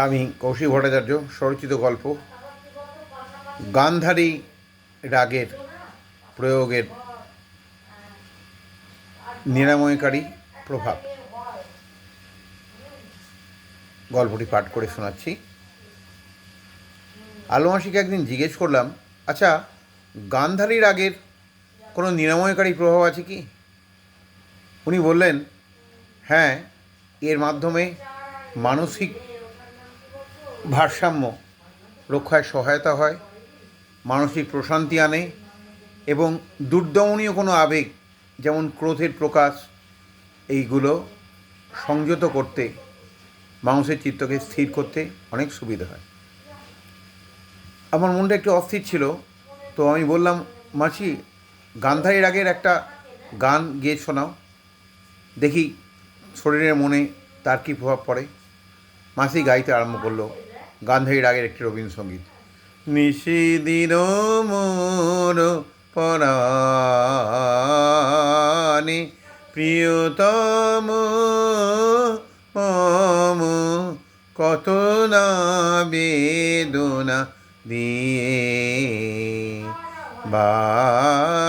আমি কৌশিক ভট্টাচার্য স্বরচিত গল্প গান্ধারী রাগের প্রয়োগের নিরাময়কারী প্রভাব গল্পটি পাঠ করে শোনাচ্ছি। আলুমাসিকে একদিন জিজ্ঞেস করলাম, আচ্ছা, গান্ধারী রাগের কোনো নিরাময়কারী প্রভাব আছে কি? উনি বললেন, হ্যাঁ, এর মাধ্যমে মানসিক ভারসাম্য রক্ষায় সহায়তা হয়, মানসিক প্রশান্তি আনে এবং দুর্দমনীয় কোনো আবেগ যেমন ক্রোধের প্রকাশ এইগুলো সংযত করতে, মানুষের চিত্তকে স্থির করতে অনেক সুবিধা হয়। আমার মনটা একটু অস্থির ছিল, তো আমি বললাম, মাসি, গান্ধারী রাগের একটা গান গেয়ে শোনাও, দেখি শরীরের মনে তার কী প্রভাব পড়ে। মাসি গাইতে আরম্ভ করলো গান্ধারী রাগের একটি রবীন্দ্রসঙ্গীত। নিশিদিন মোর পরাণে প্রিয়তম মম কত না বেদনা দিয়ে বারতা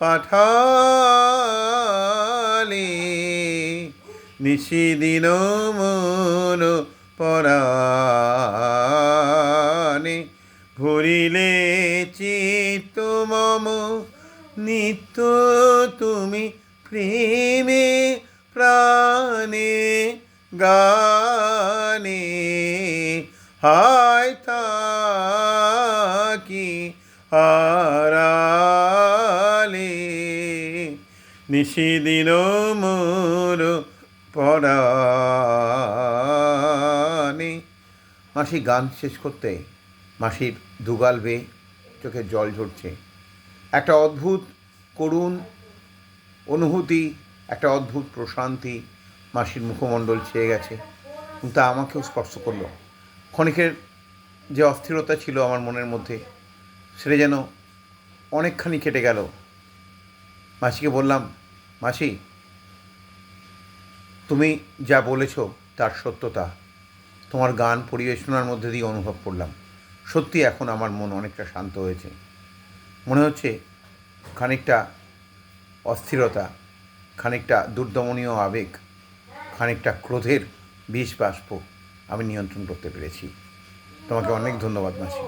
পাঠালে নিশিদিন মোর পরাণে ভরিলে চিত্ত মম নিত্য তুমি প্রেমে প্রাণে গানে হায় থাকি হারালে নিশিদিন মোর পরাণে। মাসি গান শেষ করতে মাসির দুগাল বেয়ে চোখে জল ঝরছে। একটা অদ্ভুত করুণ অনুভূতি, একটা অদ্ভুত প্রশান্তি মাসির মুখমণ্ডল ছেয়ে গেছে এবং তা আমাকেও স্পর্শ করলো। ক্ষণিকের যে অস্থিরতা ছিল আমার মনের মধ্যে, সেটা যেন অনেকখানি কেটে গেল। মাসিকে বললাম, মাসি, তুমি যা বলেছ তার সত্যতা তোমার গান পরিবেশনার মধ্যে দিয়ে অনুভব করলাম। সত্যি এখন আমার মন অনেকটা শান্ত হয়েছে। মনে হচ্ছে খানিকটা অস্থিরতা, খানিকটা দুর্দমনীয় আবেগ, খানিকটা ক্রোধের বিষ বাষ্প আমি নিয়ন্ত্রণ করতে পেরেছি। তোমাকে অনেক ধন্যবাদ মাসি।